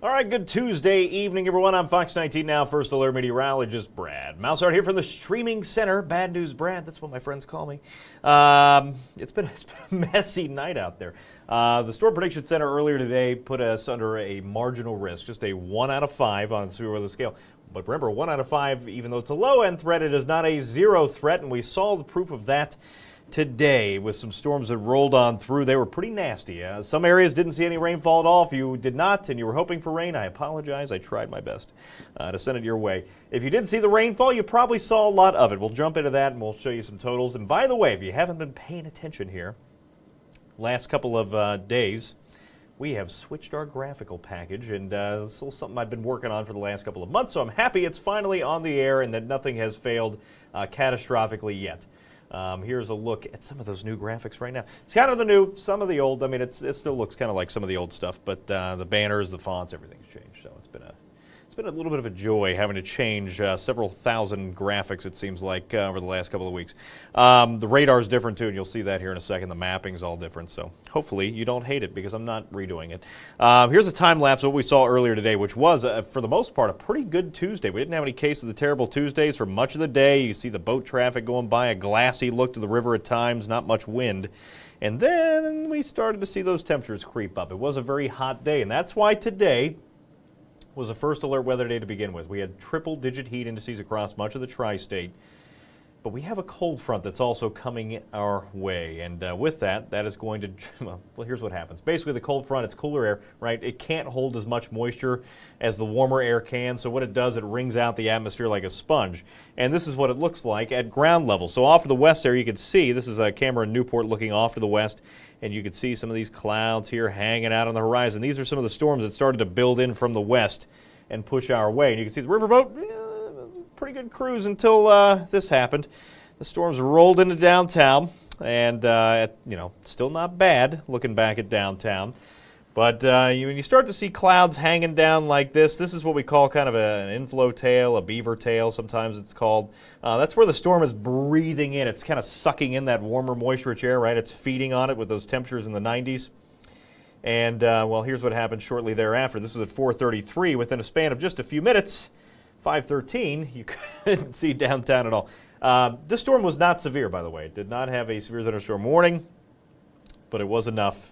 All right, good Tuesday evening, everyone. I'm Fox 19 Now, First Alert Meteorologist Brad Maushart here from the Streaming Center. Bad news, Brad. That's what my friends call me. It's been a messy night out there. The Storm Prediction Center earlier today put us under a marginal risk, just a 1 out of 5 on the severe weather scale. But remember, 1 out of 5, even though it's a low-end threat, it is not a zero threat, and we saw the proof of that today with some storms that rolled on through. They were pretty nasty. Some areas didn't see any rainfall at all. If you did not and you were hoping for rain, I apologize. I tried my best to send it your way. If you did see the rainfall, you probably saw a lot of it. We'll jump into that and we'll show you some totals. And by the way, if you haven't been paying attention here, last couple of days, we have switched our graphical package, and this is something I've been working on for the last couple of months, so I'm happy it's finally on the air and that nothing has failed catastrophically yet. Here's a look at some of those new graphics right now. It's kind of the new, some of the old. I mean, it still looks kind of like some of the old stuff, but the banners, the fonts, everything's changed. So it's been a little bit of a joy having to change several thousand graphics, it seems like, over the last couple of weeks. The radar's different, too, and you'll see that here in a second. The mapping's all different, so hopefully you don't hate it because I'm not redoing it. Here's a time lapse of what we saw earlier today, which was, for the most part, a pretty good Tuesday. We didn't have any cases of the terrible Tuesdays for much of the day. You see the boat traffic going by, a glassy look to the river at times, not much wind. And then we started to see those temperatures creep up. It was a very hot day, and that's why today was a first alert weather day to begin with. We had triple-digit heat indices across much of the tri-state, but we have a cold front that's also coming our way, and with that is going to, well, here's what happens. Basically, the cold front, it's cooler air, right? It can't hold as much moisture as the warmer air can, so what it does, it wrings out the atmosphere like a sponge, and this is what it looks like at ground level. So off to the west there, you can see, this is a camera in Newport looking off to the west, and you can see some of these clouds here hanging out on the horizon. These are some of the storms that started to build in from the west and push our way. And you can see the riverboat, pretty good cruise until this happened. The storms rolled into downtown, and still not bad looking back at downtown. But when you start to see clouds hanging down like this is what we call kind of an inflow tail, a beaver tail, sometimes it's called. That's where the storm is breathing in. It's kind of sucking in that warmer, moisture-rich air, right? It's feeding on it with those temperatures in the 90s. And, well, here's what happened shortly thereafter. This was at 4:33. Within a span of just a few minutes, 5:13, you couldn't see downtown at all. This storm was not severe, by the way. It did not have a severe thunderstorm warning, but it was enough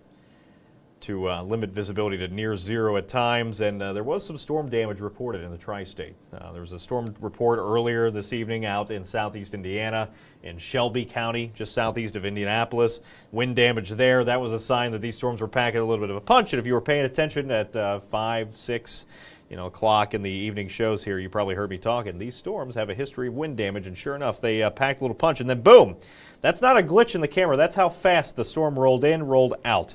to limit visibility to near zero at times, and there was some storm damage reported in the tri-state. There was a storm report earlier this evening out in southeast Indiana, in Shelby County, just southeast of Indianapolis. Wind damage there, that was a sign that these storms were packing a little bit of a punch, and if you were paying attention at 5, 6 o'clock in the evening shows here, you probably heard me talking. These storms have a history of wind damage, and sure enough, they packed a little punch, and then boom! That's not a glitch in the camera, that's how fast the storm rolled in, rolled out.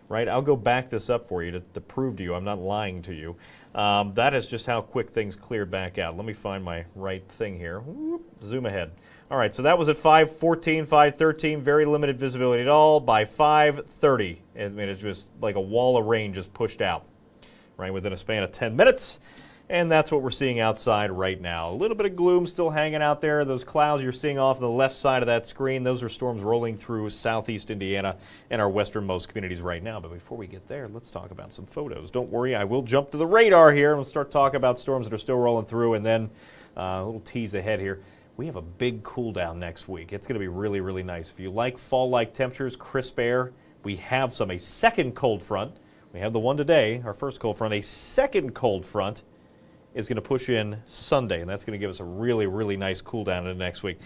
Right? I'll go back this up for you to prove to you I'm not lying to you. That is just how quick things cleared back out. Let me find my right thing here. Whoop, zoom ahead. All right, so that was at 5:14, 5:13, very limited visibility at all. By 5:30, I mean, it's just like a wall of rain just pushed out, right, within a span of 10 minutes. And that's what we're seeing outside right now. A little bit of gloom still hanging out there. Those clouds you're seeing off the left side of that screen, those are storms rolling through southeast Indiana and our westernmost communities right now. But before we get there, let's talk about some photos. Don't worry, I will jump to the radar here and we'll start talking about storms that are still rolling through, and then a little tease ahead here. We have a big cool down next week. It's going to be really, really nice. If you like fall-like temperatures, crisp air, we have a second cold front. We have the one today, our first cold front. A second cold front is going to push in Sunday, and that's going to give us a really, really nice cool down into next week.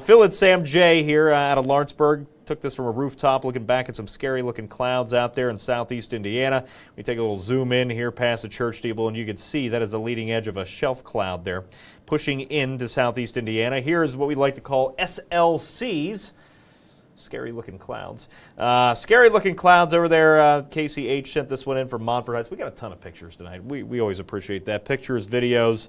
Phil and Sam J here out of Lawrenceburg took this from a rooftop looking back at some scary looking clouds out there in southeast Indiana. We take a little zoom in here past the church steeple, and you can see that is the leading edge of a shelf cloud there pushing into southeast Indiana. Here is what we like to call SLCs. Scary looking clouds. Scary looking clouds over there. KCH sent this one in from Montford Heights. We got a ton of pictures tonight. We always appreciate that. Pictures, videos.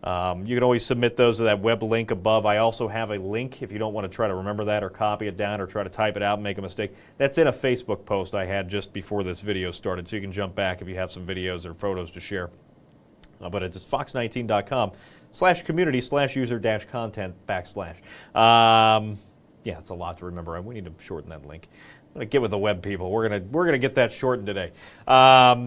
You can always submit those to that web link above. I also have a link if you don't want to try to remember that or copy it down or try to type it out and make a mistake. That's in a Facebook post I had just before this video started, so you can jump back if you have some videos or photos to share. But it's fox19.com/community/user-content/. Yeah, it's a lot to remember. We need to shorten that link. gonna get with the web, people. We're gonna get that shortened today.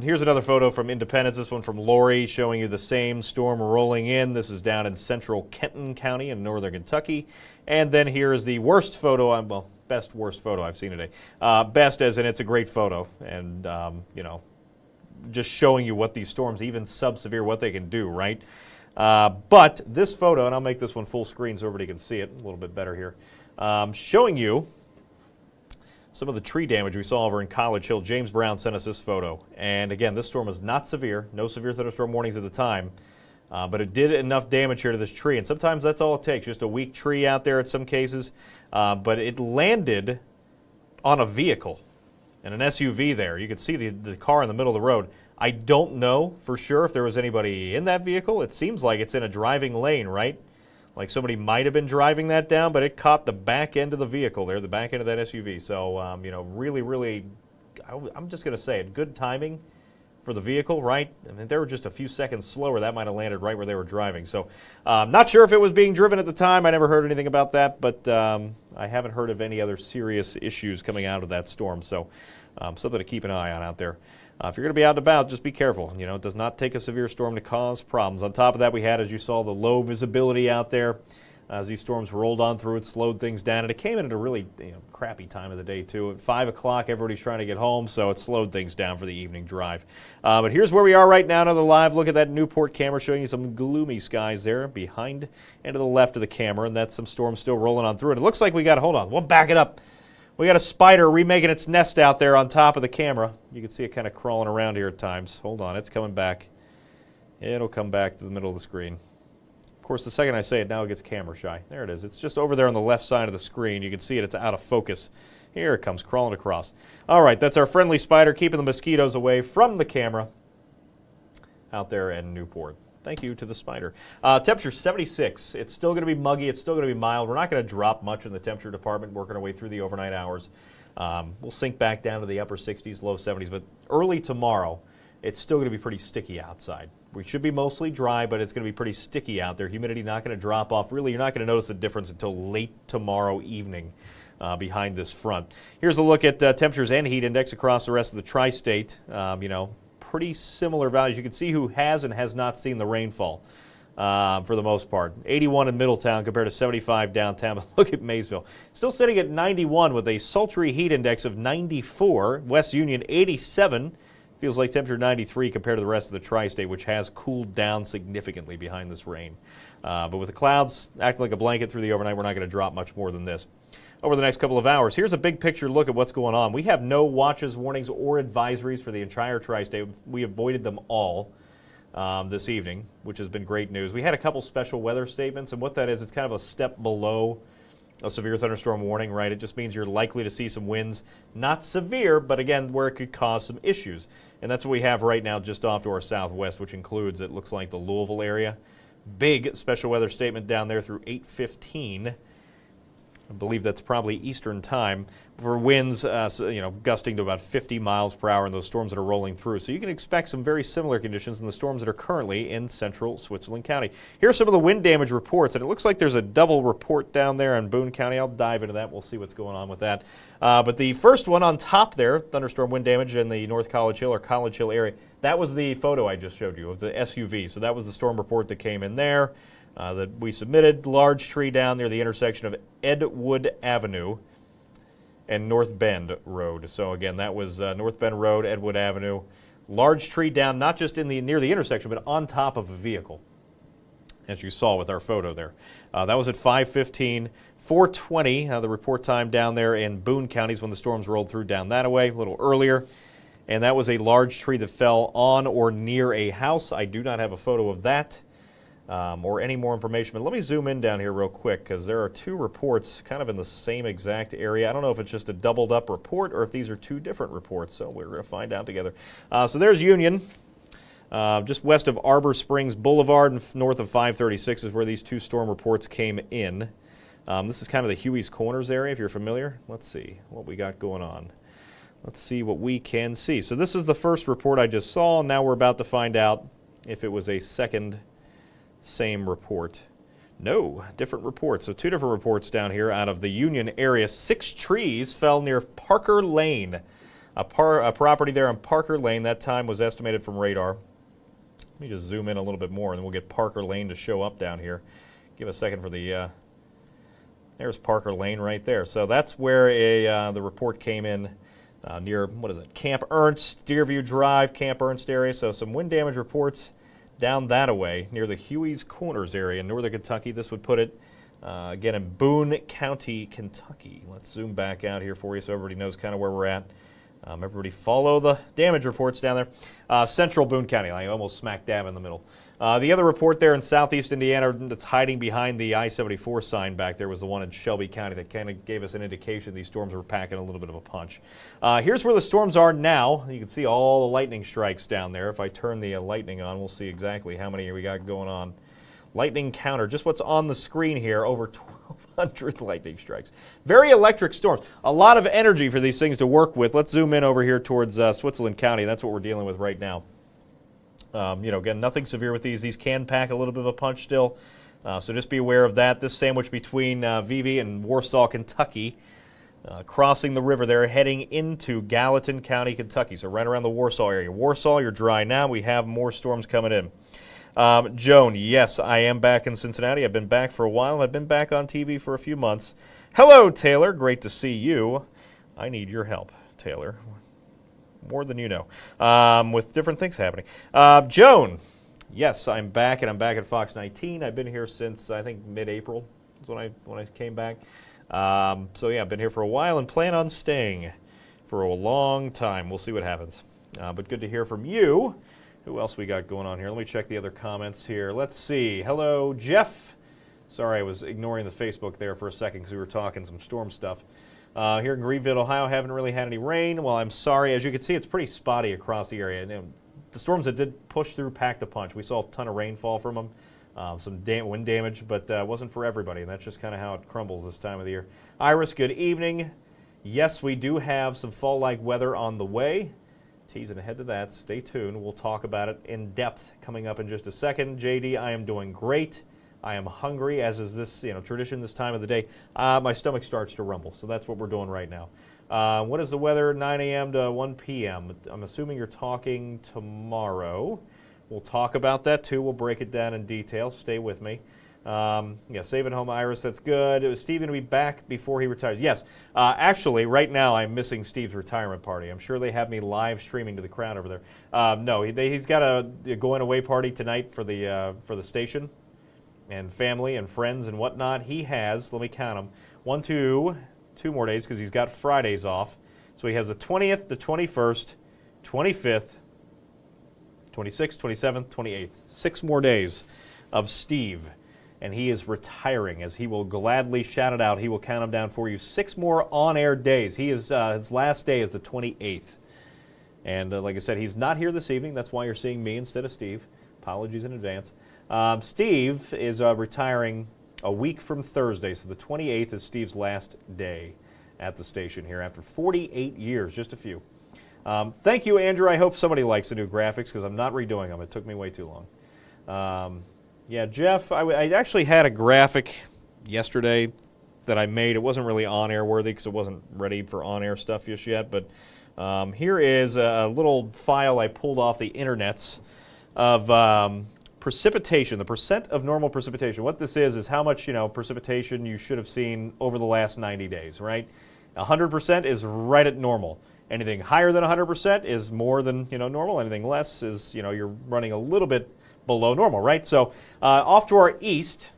Here's another photo from Independence. This one from Lori, showing you the same storm rolling in. This is down in central Kenton County in northern Kentucky. And then here is the worst photo. Well, worst photo I've seen today. Best as in it's a great photo, and you know, just showing you what these storms, even sub-severe, what they can do, right? But this photo, and I'll make this one full screen so everybody can see it a little bit better here, showing you some of the tree damage we saw over in College Hill. James Brown sent us this photo. And again, this storm was not severe. No severe thunderstorm warnings at the time. But it did enough damage here to this tree. And sometimes that's all it takes, just a weak tree out there in some cases. But it landed on a vehicle, and an SUV there. You could see the car in the middle of the road. I don't know for sure if there was anybody in that vehicle. It seems like it's in a driving lane, right? Like somebody might have been driving that down, but it caught the back end of the vehicle there, the back end of that SUV. So, you know, really, I'm just going to say it, good timing for the vehicle, right? I mean, they were just a few seconds slower. That might have landed right where they were driving. So, not sure if it was being driven at the time. I never heard anything about that, but I haven't heard of any other serious issues coming out of that storm. So, something to keep an eye on out there. If you're going to be out and about, just be careful. You know, it does not take a severe storm to cause problems. On top of that, we had, as you saw, the low visibility out there. As these storms rolled on through, it slowed things down, and it came in at a really crappy time of the day, too. At 5 o'clock, everybody's trying to get home, so it slowed things down for the evening drive. But here's where we are right now, another live look at that Newport camera, showing you some gloomy skies there behind and to the left of the camera, and that's some storms still rolling on through it. It looks like we got, hold on, we'll back it up. We got a spider remaking its nest out there on top of the camera. You can see it kind of crawling around here at times. Hold on, it's coming back. It'll come back to the middle of the screen. Of course, the second I say it, now it gets camera shy. There it is. It's just over there on the left side of the screen. You can see it. It's out of focus. Here it comes, crawling across. All right, that's our friendly spider, keeping the mosquitoes away from the camera out there in Newport. Thank you to the spider. Temperature 76. It's still going to be muggy. It's still going to be mild. We're not going to drop much in the temperature department, working our way through the overnight hours. We'll sink back down to the upper 60s, low 70s. But early tomorrow, it's still going to be pretty sticky outside. We should be mostly dry, but it's going to be pretty sticky out there. Humidity not going to drop off. Really, you're not going to notice the difference until late tomorrow evening behind this front. Here's a look at temperatures and heat index across the rest of the tri-state. You know, pretty similar values. You can see who has and has not seen the rainfall for the most part. 81 in Middletown compared to 75 downtown. But look at Maysville. Still sitting at 91 with a sultry heat index of 94. West Union 87. Feels like temperature 93 compared to the rest of the tri-state, which has cooled down significantly behind this rain. But with the clouds acting like a blanket through the overnight, we're not going to drop much more than this. Over the next couple of hours, here's a big picture look at what's going on. We have no watches, warnings, or advisories for the entire tri-state. We avoided them all this evening, which has been great news. We had a couple special weather statements, and what that is, it's kind of a step below a severe thunderstorm warning, right? It just means you're likely to see some winds, not severe, but again, where it could cause some issues. And that's what we have right now just off to our southwest, which includes, it looks like, the Louisville area. Big special weather statement down there through 8:15. I believe that's probably Eastern time for winds, gusting to about 50 miles per hour in those storms that are rolling through. So you can expect some very similar conditions in the storms that are currently in central Switzerland County. Here are some of the wind damage reports, and it looks like there's a double report down there in Boone County. I'll dive into that. We'll see what's going on with that. But the first one on top there, thunderstorm wind damage in the North College Hill or College Hill area, that was the photo I just showed you of the SUV. So that was the storm report that came in there. That we submitted. Large tree down near the intersection of Edwood Avenue and North Bend Road. So again, that was North Bend Road, Edwood Avenue. Large tree down, not just near the intersection, but on top of a vehicle, as you saw with our photo there. That was at 5:15. 4:20, the report time down there in Boone counties when the storms rolled through down that way, a little earlier. And that was a large tree that fell on or near a house. I do not have a photo of that. Or any more information. But let me zoom in down here real quick because there are two reports kind of in the same exact area. I don't know if it's just a doubled up report or if these are two different reports, so we're going to find out together. So there's Union. Just west of Arbor Springs Boulevard and north of 536 is where these two storm reports came in. This is kind of the Huey's Corners area, if you're familiar. Let's see what we got going on. Let's see what we can see. So this is the first report I just saw. Now we're about to find out if it was a second same report. No, different reports. So 2 different reports down here out of the Union area. 6 trees fell near Parker Lane, a property there on Parker Lane. That time was estimated from radar. Let me just zoom in a little bit more, and then we'll get Parker Lane to show up down here. Give a second for the, there's Parker Lane right there. So that's where the report came in near, what is it, Camp Ernst, Deerview Drive, Camp Ernst area. So some wind damage reports down that away near the Huey's Corners area in northern Kentucky. This would put it, again, in Boone County, Kentucky. Let's zoom back out here for you so everybody knows kind of where we're at. Everybody follow the damage reports down there. Central Boone County, like almost smack dab in the middle. The other report there in southeast Indiana that's hiding behind the I-74 sign back there was the one in Shelby County that kind of gave us an indication these storms were packing a little bit of a punch. Here's where the storms are now. You can see all the lightning strikes down there. If I turn the lightning on, we'll see exactly how many we got going on. Lightning counter, just what's on the screen here, over 1,200 lightning strikes. Very electric storms. A lot of energy for these things to work with. Let's zoom in over here towards Switzerland County. That's what we're dealing with right now. Again, nothing severe with these. These can pack a little bit of a punch still, so just be aware of that. This sandwich between Vevey and Warsaw, Kentucky, crossing the river there, heading into Gallatin County, Kentucky, so right around the Warsaw area. Warsaw, you're dry now. We have more storms coming in. Joan, yes, I am back in Cincinnati. I've been back for a while. I've been back on TV for a few months. Hello, Taylor. Great to see you. I need your help, Taylor. More than you know, with different things happening. Joan, yes, I'm back, and I'm back at Fox 19. I've been here since, I think, mid-April is when I came back. So, yeah, I've been here for a while and plan on staying for a long time. We'll see what happens. But good to hear from you. Who else we got going on here? Let me check the other comments here. Let's see. Hello, Jeff. Sorry, I was ignoring the Facebook there for a second because we were talking some storm stuff. Here in Greenville, Ohio, haven't really had any rain. Well, I'm sorry. As you can see, it's pretty spotty across the area. And, the storms that did push through packed a punch. We saw a ton of rainfall from them, some wind damage, but it wasn't for everybody. And that's just kind of how it crumbles this time of the year. Iris, good evening. Yes, we do have some fall-like weather on the way. Teasing ahead to that. Stay tuned. We'll talk about it in depth coming up in just a second. JD, I am doing great. I am hungry, as is this tradition this time of the day. My stomach starts to rumble, so that's what we're doing right now. What is the weather? 9 a.m. to 1 p.m. I'm assuming you're talking tomorrow. We'll talk about that too. We'll break it down in detail. Stay with me. Yeah, Save at Home Iris, that's good. Is Steve going to be back before he retires? Yes. Actually, right now I'm missing Steve's retirement party. I'm sure they have me live streaming to the crowd over there. No, he's got a going away party tonight for the station and family and friends and whatnot. He has, let me count them, two more days because he's got Fridays off. So he has the 20th, the 21st, 25th, 26th, 27th, 28th. 6 more days of Steve. And he is retiring, as he will gladly shout it out. He will count them down for you. 6 more on-air days. He is his last day is the 28th. And like I said, he's not here this evening. That's why you're seeing me instead of Steve. Apologies in advance. Steve is retiring a week from Thursday, so the 28th is Steve's last day at the station here after 48 years, just a few. Thank you, Andrew. I hope somebody likes the new graphics because I'm not redoing them. It took me way too long. Yeah, Jeff, I actually had a graphic yesterday that I made. It wasn't really on-air worthy because it wasn't ready for on-air stuff just yet, but here is a little file I pulled off the internets of precipitation, the percent of normal precipitation. What this is how much precipitation you should have seen over the last 90 days, right? 100% is right at normal. Anything higher than 100% is more than normal. Anything less is you're running a little bit below normal, right? So off to our east,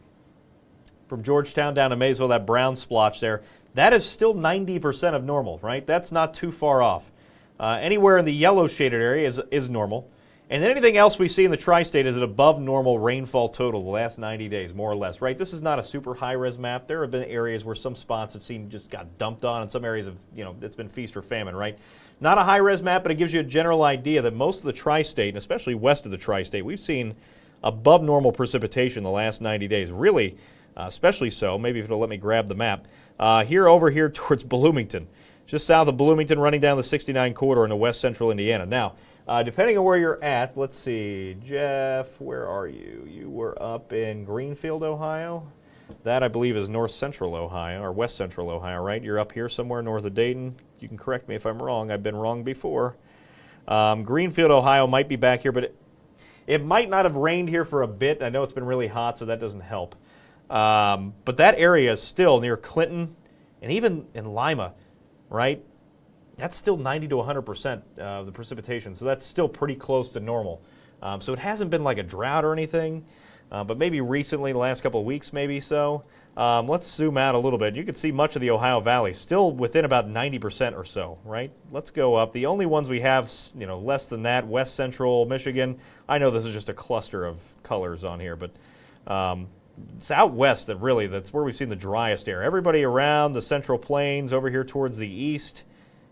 from Georgetown down to Maysville, that brown splotch there, that is still 90% of normal, right? That's not too far off. Anywhere in the yellow shaded area is normal. And then anything else we see in the tri-state is an above normal rainfall total the last 90 days, more or less, right? This is not a super high-res map. There have been areas where some spots have seen just got dumped on, and some areas have, it's been feast or famine, right? Not a high-res map, but it gives you a general idea that most of the tri-state, and especially west of the tri-state, we've seen above normal precipitation the last 90 days. Really, especially so. Maybe if it'll let me grab the map. Over here towards Bloomington, just south of Bloomington, running down the 69 corridor into west central Indiana. Now, Depending on where you're at, let's see, Jeff, where are you? You were up in Greenfield, Ohio. That, I believe, is north central Ohio, or west central Ohio, right? You're up here somewhere north of Dayton. You can correct me if I'm wrong. I've been wrong before. Greenfield, Ohio might be back here, but it might not have rained here for a bit. I know it's been really hot, so that doesn't help. But that area is still near Clinton and even in Lima, right? That's still 90 to 100% of the precipitation, so that's still pretty close to normal. So it hasn't been like a drought or anything, but maybe recently, the last couple of weeks, maybe so. Let's zoom out a little bit. You can see much of the Ohio Valley still within about 90% or so, right? Let's go up. The only ones we have, less than that, west central Michigan. I know this is just a cluster of colors on here, but it's out west that's where we've seen the driest air. Everybody around the Central Plains over here towards the east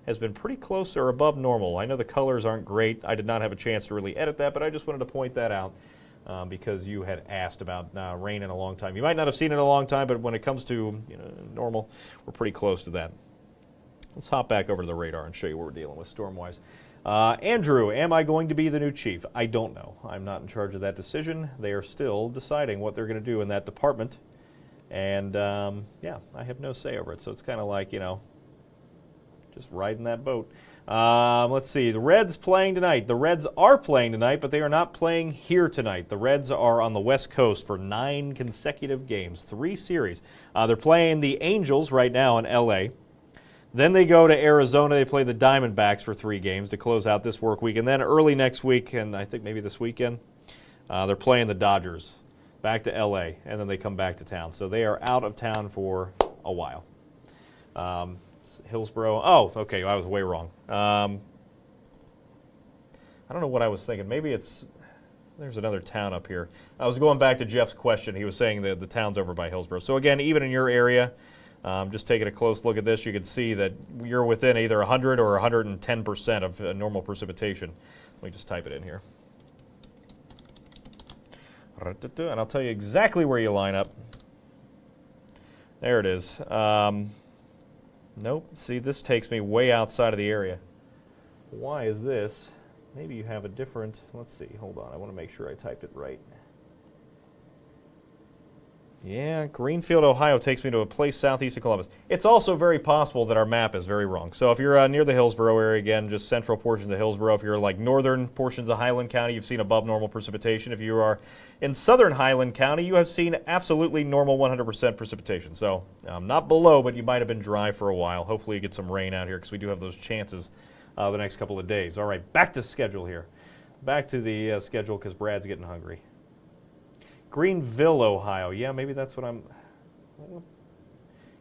has been pretty close or above normal. I know the colors aren't great. I did not have a chance to really edit that, but I just wanted to point that out because you had asked about rain in a long time. You might not have seen it in a long time, but when it comes to normal, we're pretty close to that. Let's hop back over to the radar and show you what we're dealing with storm-wise. Andrew, am I going to be the new chief? I don't know. I'm not in charge of that decision. They are still deciding what they're going to do in that department. And, yeah, I have no say over it. So it's kind of like, just riding that boat. Let's see. The Reds playing tonight. The Reds are playing tonight, but they are not playing here tonight. The Reds are on the West Coast for 9 consecutive games, 3 series. They're playing the Angels right now in L.A., then they go to Arizona. They play the Diamondbacks for 3 games to close out this work week. And then early next week, and I think maybe this weekend, they're playing the Dodgers back to L.A., and then they come back to town. So they are out of town for a while. Hillsborough. Oh, okay, I was way wrong. I don't know what I was thinking. Maybe there's another town up here. I was going back to Jeff's question. He was saying that the town's over by Hillsborough. So again, even in your area, just taking a close look at this, you can see that you're within either 100 or 110% of normal precipitation. Let me just type it in here. And I'll tell you exactly where you line up. There it is. Nope. See, this takes me way outside of the area. Why is this? Maybe you have a different... Let's see. Hold on. I want to make sure I typed it right. Yeah, Greenfield, Ohio takes me to a place southeast of Columbus. It's also very possible that our map is very wrong. So if you're near the Hillsborough area, again, just central portions of Hillsborough. If you're like northern portions of Highland County, you've seen above normal precipitation. If you are in southern Highland County, you have seen absolutely normal 100% precipitation. So not below, but you might have been dry for a while. Hopefully you get some rain out here because we do have those chances the next couple of days. All right, back to schedule here. Back to the schedule because Brad's getting hungry. Greenville, Ohio. Yeah, maybe that's what I'm...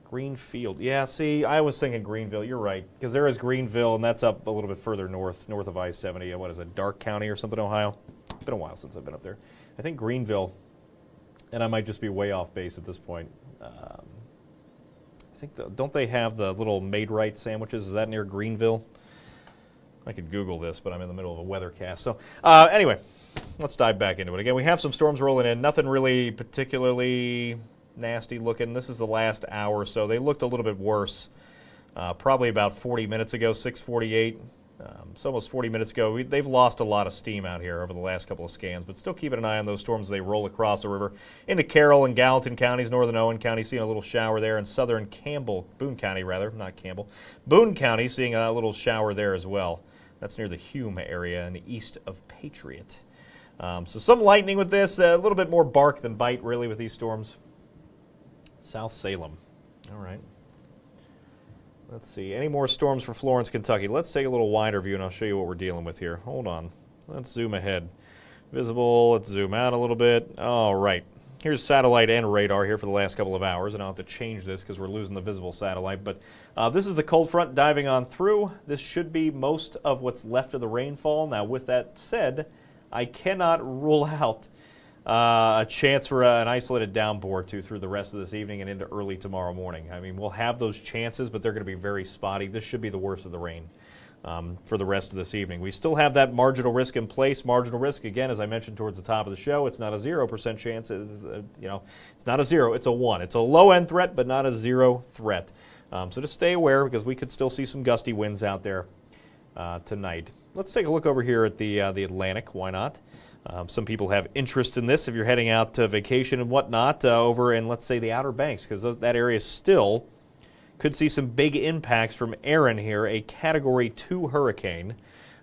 Greenfield. Yeah, see, I was thinking Greenville. You're right, because there is Greenville, and that's up a little bit further north of I-70. What is it, Dark County or something, Ohio? It's been a while since I've been up there. I think Greenville, and I might just be way off base at this point. I think, don't they have the little Maid-Rite sandwiches? Is that near Greenville? I could Google this, but I'm in the middle of a weathercast. So anyway, let's dive back into it. Again, we have some storms rolling in. Nothing really particularly nasty looking. This is the last hour or so. They looked a little bit worse probably about 40 minutes ago, 6:48. So almost 40 minutes ago. They've lost a lot of steam out here over the last couple of scans, but still keeping an eye on those storms as they roll across the river into Carroll and Gallatin counties, northern Owen County, seeing a little shower there, and southern Boone County, Boone County, seeing a little shower there as well. That's near the Hume area and east of Patriot. So some lightning with this, a little bit more bark than bite, really, with these storms. South Salem. All right. Let's see. Any more storms for Florence, Kentucky? Let's take a little wider view, and I'll show you what we're dealing with here. Hold on. Let's zoom ahead. Visible. Let's zoom out a little bit. All right. Here's satellite and radar here for the last couple of hours, and I'll have to change this because we're losing the visible satellite. But this is the cold front diving on through. This should be most of what's left of the rainfall. Now, with that said, I cannot rule out a chance for an isolated downpour through the rest of this evening and into early tomorrow morning. I mean, we'll have those chances, but they're going to be very spotty. This should be the worst of the rain for the rest of this evening. We still have that marginal risk in place. Marginal risk, again, as I mentioned towards the top of the show, it's not a 0% chance. It's not a 0. It's a 1. It's a low-end threat, but not a 0 threat. So just stay aware because we could still see some gusty winds out there tonight. Let's take a look over here at the Atlantic. Why not? Some people have interest in this if you're heading out to vacation and whatnot over in, let's say, the Outer Banks, because that area still could see some big impacts from Aaron here, a Category 2 hurricane.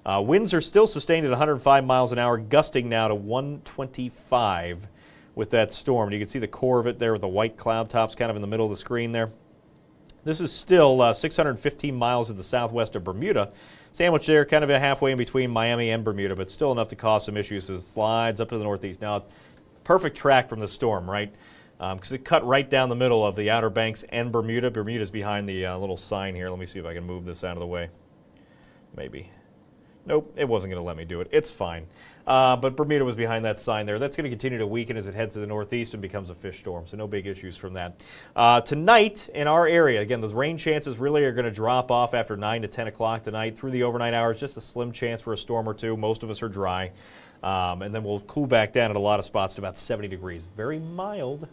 Winds are still sustained at 105 miles an hour, gusting now to 125 with that storm. And you can see the core of it there with the white cloud tops kind of in the middle of the screen there. This is still 615 miles to the southwest of Bermuda, sandwiched there kind of halfway in between Miami and Bermuda, but still enough to cause some issues as it slides up to the northeast. Now, perfect track from the storm, right? Because it cut right down the middle of the Outer Banks and Bermuda. Bermuda's behind the little sign here. Let me see if I can move this out of the way. Maybe. Nope, it wasn't going to let me do it. It's fine. But Bermuda was behind that sign there. That's going to continue to weaken as it heads to the northeast and becomes a fish storm, so no big issues from that. Tonight in our area, again, those rain chances really are going to drop off after 9 to 10 o'clock tonight. Through the overnight hours, just a slim chance for a storm or two. Most of us are dry. And then we'll cool back down at a lot of spots to about 70 degrees. Very mild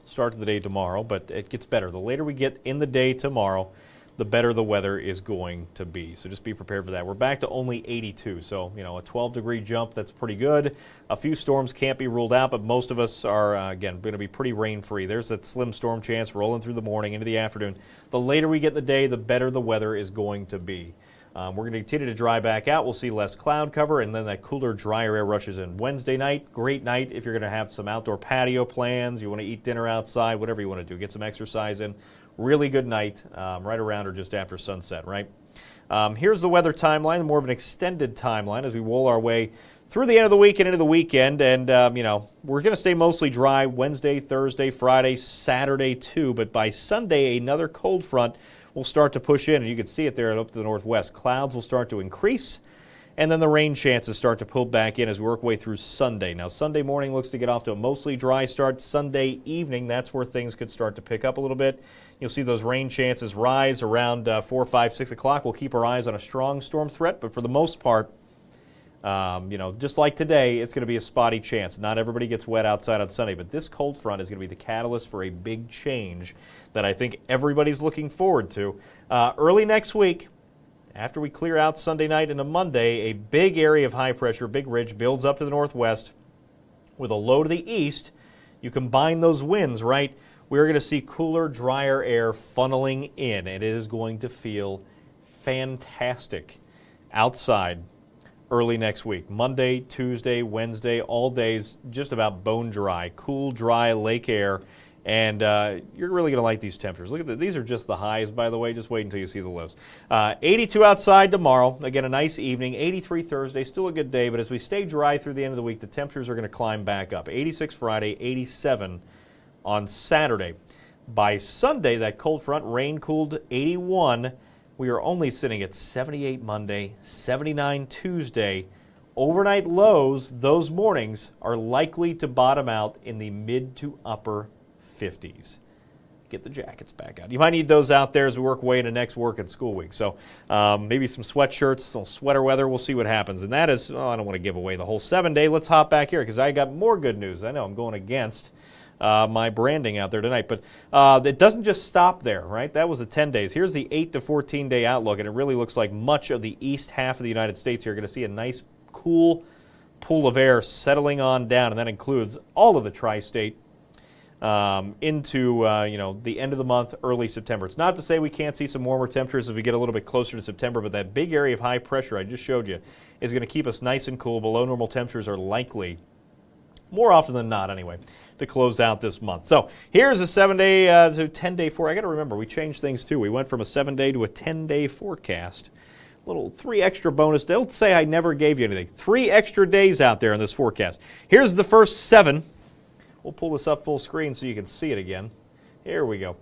start to the day tomorrow, but it gets better. The later we get in the day tomorrow, the better the weather is going to be. So just be prepared for that. We're back to only 82, so a 12-degree jump, that's pretty good. A few storms can't be ruled out, but most of us are, again, going to be pretty rain-free. There's that slim storm chance rolling through the morning into the afternoon. The later we get in the day, the better the weather is going to be. We're going to continue to dry back out. We'll see less cloud cover, and then that cooler, drier air rushes in. Wednesday night, great night if you're going to have some outdoor patio plans, you want to eat dinner outside, whatever you want to do, get some exercise in. Really good night, right around or just after sunset, right? Here's the weather timeline, more of an extended timeline as we roll our way through the end of the week and into the weekend. And, we're going to stay mostly dry Wednesday, Thursday, Friday, Saturday too. But by Sunday, another cold front will start to push in. And you can see it there up to the northwest. Clouds will start to increase. And then the rain chances start to pull back in as we work our way through Sunday. Now, Sunday morning looks to get off to a mostly dry start. Sunday evening, that's where things could start to pick up a little bit. You'll see those rain chances rise around 4, 5, 6 o'clock. We'll keep our eyes on a strong storm threat, but for the most part, just like today, it's going to be a spotty chance. Not everybody gets wet outside on Sunday, but this cold front is going to be the catalyst for a big change that I think everybody's looking forward to. Early next week, after we clear out Sunday night into Monday, a big area of high pressure, big ridge, builds up to the northwest with a low to the east. You combine those winds, right? We're going to see cooler, drier air funneling in, and it is going to feel fantastic outside early next week. Monday, Tuesday, Wednesday, all days just about bone dry, cool, dry lake air. And you're really going to like these temperatures. Look at these are just the highs, by the way. Just wait until you see the lows. 82 outside tomorrow. Again, a nice evening. 83 Thursday. Still a good day. But as we stay dry through the end of the week, the temperatures are going to climb back up. 86 Friday, 87 on Saturday. By Sunday, that cold front rain-cooled 81. We are only sitting at 78 Monday, 79 Tuesday. Overnight lows, those mornings, are likely to bottom out in the mid to upper 50s. Get the jackets back out. You might need those out there as we work away into next work and school week. So maybe some sweatshirts, some sweater weather. We'll see what happens. And that is, I don't want to give away the whole 7-day. Let's hop back here because I got more good news. I know I'm going against my branding out there tonight. But it doesn't just stop there, right? That was the 10 days. Here's the 8 to 14-day outlook, and it really looks like much of the east half of the United States here are going to see a nice, cool pool of air settling on down, and that includes all of the tri-state into the end of the month, early September. It's not to say we can't see some warmer temperatures as we get a little bit closer to September, but that big area of high pressure I just showed you is going to keep us nice and cool. Below normal temperatures are likely, more often than not anyway, to close out this month. So here's a 7-day to 10-day forecast. I got to remember, we changed things too. We went from a 7-day to a 10-day forecast. Little 3 extra bonus. Don't say I never gave you anything. 3 extra days out there in this forecast. Here's the first 7. We'll pull this up full screen so you can see it again. Here we go.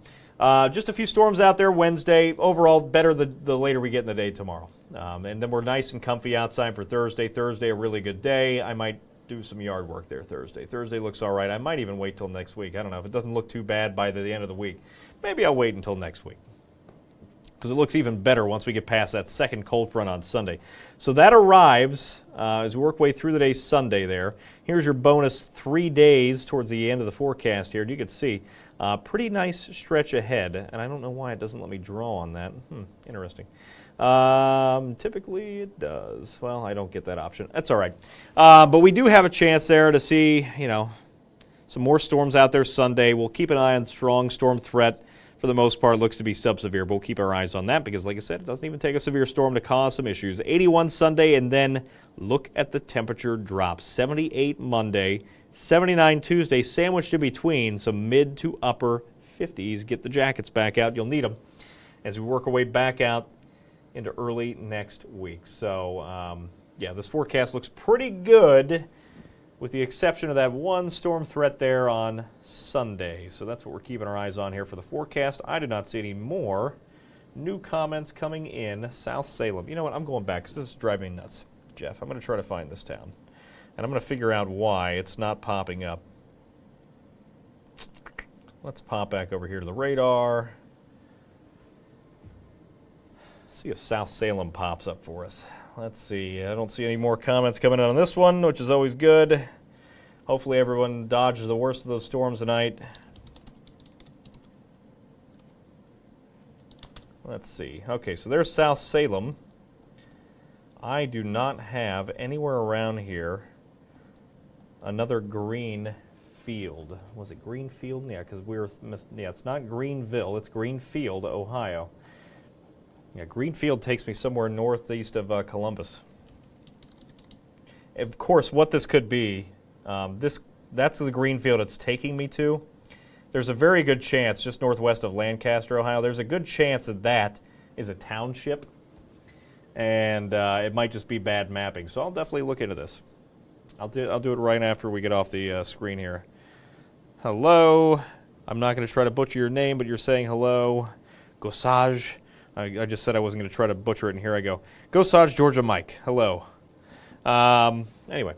Just a few storms out there Wednesday. Overall, better the later we get in the day tomorrow. And then we're nice and comfy outside for Thursday. Thursday, a really good day. I might do some yard work there Thursday. Thursday looks all right. I might even wait till next week. I don't know. If it doesn't look too bad by the end of the week, maybe I'll wait until next week, because it looks even better once we get past that second cold front on Sunday. So that arrives as we work way through the day Sunday there. Here's your bonus 3 days towards the end of the forecast here. And you can see pretty nice stretch ahead. And I don't know why it doesn't let me draw on that. Interesting. Typically it does. Well, I don't get that option. That's all right. But we do have a chance there to see, some more storms out there Sunday. We'll keep an eye on strong storm threat. For the most part, looks to be sub-severe, but we'll keep our eyes on that because, like I said, it doesn't even take a severe storm to cause some issues. 81 Sunday, and then look at the temperature drop. 78 Monday, 79 Tuesday, sandwiched in between some mid to upper 50s. Get the jackets back out. You'll need them as we work our way back out into early next week. So, this forecast looks pretty good, with the exception of that one storm threat there on Sunday. So that's what we're keeping our eyes on here for the forecast. I did not see any more new comments coming in. South Salem. You know what? I'm going back because this is driving me nuts, Jeff. I'm going to try to find this town. And I'm going to figure out why it's not popping up. Let's pop back over here to the radar. See if South Salem pops up for us. Let's see. I don't see any more comments coming in on this one, which is always good. Hopefully everyone dodges the worst of those storms tonight. Let's see. Okay, so there's South Salem. I do not have anywhere around here another green field. Was it Greenfield? Yeah, because it's not Greenville. It's Greenfield, Ohio. Yeah, Greenfield takes me somewhere northeast of Columbus. Of course, what this could be, that's the Greenfield it's taking me to. There's a very good chance, just northwest of Lancaster, Ohio, there's a good chance that that is a township, and it might just be bad mapping. So I'll definitely look into this. I'll do it right after we get off the screen here. Hello. I'm not going to try to butcher your name, but you're saying hello. Gosage. I just said I wasn't going to try to butcher it, and here I go. Gosage, Georgia Mike. Hello. Anyway,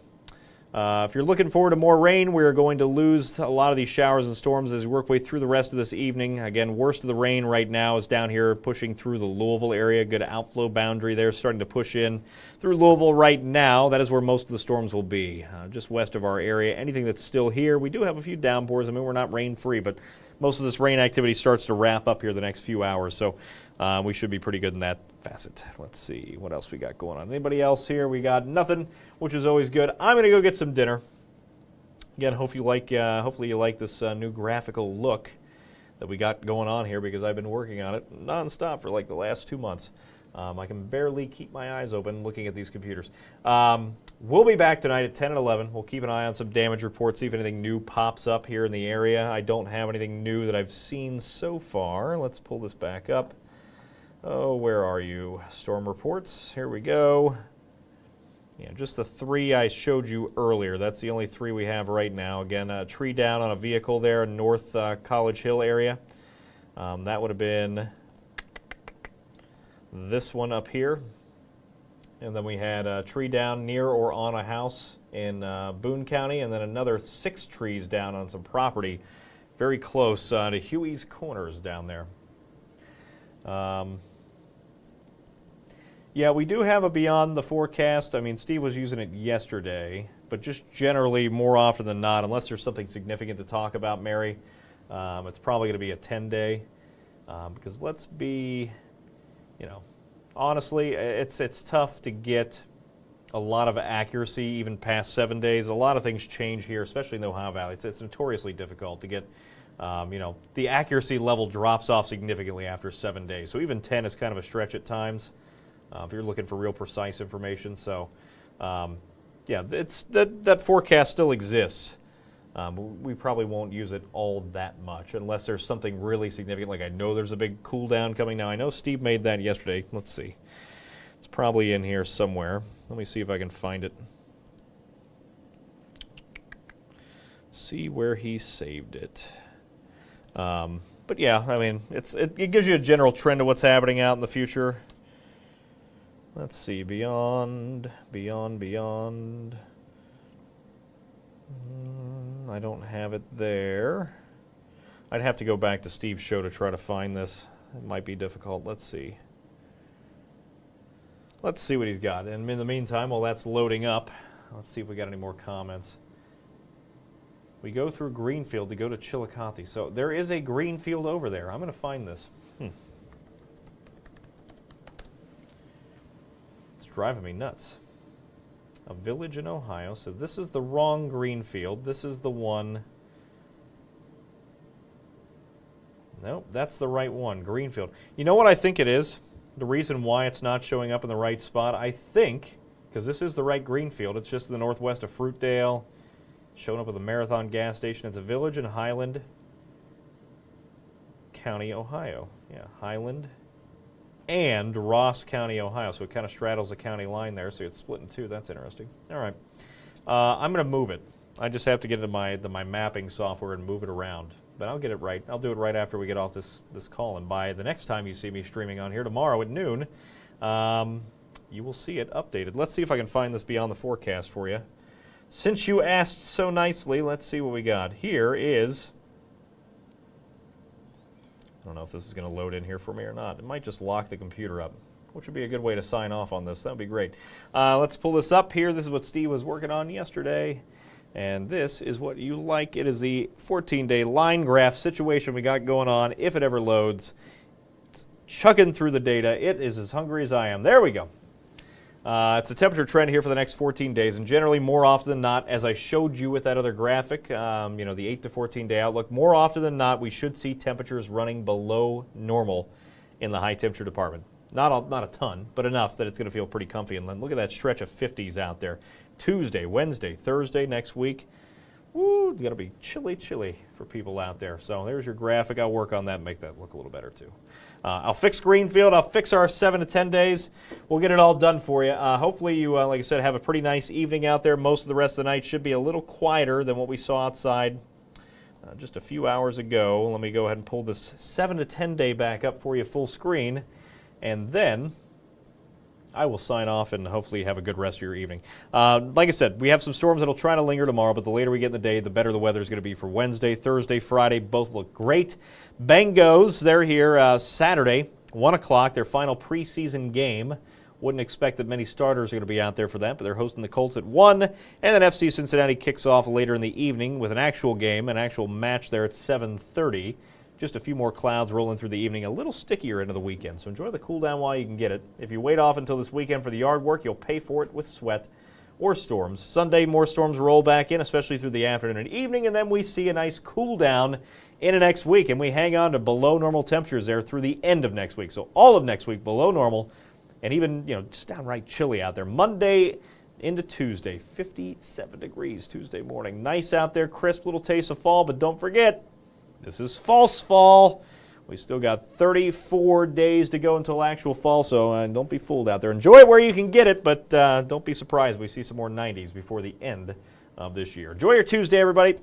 if you're looking forward to more rain, we're going to lose a lot of these showers and storms as we work way through the rest of this evening. Again, worst of the rain right now is down here pushing through the Louisville area. Good outflow boundary there, starting to push in through Louisville right now. That is where most of the storms will be, just west of our area. Anything that's still here, we do have a few downpours. I mean, we're not rain-free, but most of this rain activity starts to wrap up here the next few hours, so we should be pretty good in that facet. Let's see what else we got going on. Anybody else here? We got nothing, which is always good. I'm going to go get some dinner. Again, hopefully you like this new graphical look that we got going on here because I've been working on it nonstop for like the last 2 months. I can barely keep my eyes open looking at these computers. We'll be back tonight at 10 and 11. We'll keep an eye on some damage reports, see if anything new pops up here in the area. I don't have anything new that I've seen so far. Let's pull this back up. Oh, where are you? Storm reports. Here we go. Yeah, just the 3 I showed you earlier. That's the only 3 we have right now. Again, a tree down on a vehicle there in North College Hill area. That would have been this one up here. And then we had a tree down near or on a house in Boone County, and then another 6 trees down on some property very close to Huey's Corners down there. Yeah, we do have a beyond the forecast. I mean, Steve was using it yesterday, but just generally, more often than not, unless there's something significant to talk about, Mary, it's probably going to be a 10-day. Because let's be, honestly, it's tough to get a lot of accuracy even past 7 days. A lot of things change here, especially in the Ohio Valley. It's notoriously difficult to get, the accuracy level drops off significantly after 7 days. So even 10 is kind of a stretch at times if you're looking for real precise information. So, that forecast still exists. We probably won't use it all that much unless there's something really significant. Like I know there's a big cool down coming now. I know Steve made that yesterday. Let's see. It's probably in here somewhere. Let me see if I can find it. See where he saved it. But yeah, I mean, it gives you a general trend of what's happening out in the future. Let's see, beyond. I don't have it there. I'd have to go back to Steve's show to try to find this. It might be difficult. Let's see. Let's see what he's got. And in the meantime, while that's loading up, let's see if we got any more comments. We go through Greenfield to go to Chillicothe. So there is a Greenfield over there. I'm going to find this. driving me nuts. A village in Ohio. So this is the wrong green field. This is the one. Nope, that's the right one, Greenfield. You know what I think it is? The reason why it's not showing up in the right spot, I think, because this is the right Greenfield. It's just to the northwest of Fruitdale. Showing up with a Marathon gas station. It's a village in Highland County, Ohio. Yeah, Highland and Ross County, Ohio. So it kind of straddles the county line there, so it's split in two. That's interesting. All right. I'm going to move it. I just have to get into my mapping software and move it around. But I'll get it right. I'll do it right after we get off this call. And by the next time you see me streaming on here tomorrow at noon, you will see it updated. Let's see if I can find this beyond the forecast for you. Since you asked so nicely, let's see what we got. Here is... I don't know if this is going to load in here for me or not. It might just lock the computer up, which would be a good way to sign off on this. That would be great. Let's pull this up here. This is what Steve was working on yesterday. And this is what you like. It is the 14-day line graph situation we got going on. If it ever loads, it's chugging through the data. It is as hungry as I am. There we go. It's a temperature trend here for the next 14 days, and generally more often than not, as I showed you with that other graphic, the 8 to 14-day outlook, more often than not, we should see temperatures running below normal in the high temperature department. Not a ton, but enough that it's going to feel pretty comfy. And look at that stretch of 50s out there. Tuesday, Wednesday, Thursday next week. Woo, it's going to be chilly for people out there. So there's your graphic. I'll work on that and make that look a little better too. I'll fix Greenfield. I'll fix our 7 to 10 days. We'll get it all done for you. Hopefully you, like I said, have a pretty nice evening out there. Most of the rest of the night should be a little quieter than what we saw outside just a few hours ago. Let me go ahead and pull this 7 to 10 day back up for you full screen. And then I will sign off and hopefully have a good rest of your evening. Like I said, we have some storms that will try to linger tomorrow, but the later we get in the day, the better the weather is going to be for Wednesday, Thursday, Friday. Both look great. Bengals, they're here Saturday, 1 o'clock, their final preseason game. Wouldn't expect that many starters are going to be out there for that, but they're hosting the Colts at 1. And then FC Cincinnati kicks off later in the evening with an actual game, an actual match there at 7:30. Just a few more clouds rolling through the evening, a little stickier into the weekend. So enjoy the cool down while you can get it. If you wait off until this weekend for the yard work, you'll pay for it with sweat or storms. Sunday, more storms roll back in, especially through the afternoon and evening, and then we see a nice cool down in the next week, and we hang on to below normal temperatures there through the end of next week. So all of next week below normal, and even just downright chilly out there. Monday into Tuesday, 57 degrees Tuesday morning. Nice out there, crisp little taste of fall, but don't forget, this is false fall. We still got 34 days to go until actual fall, so don't be fooled out there. Enjoy it where you can get it, but don't be surprised we see some more 90s before the end of this year. Enjoy your Tuesday, everybody.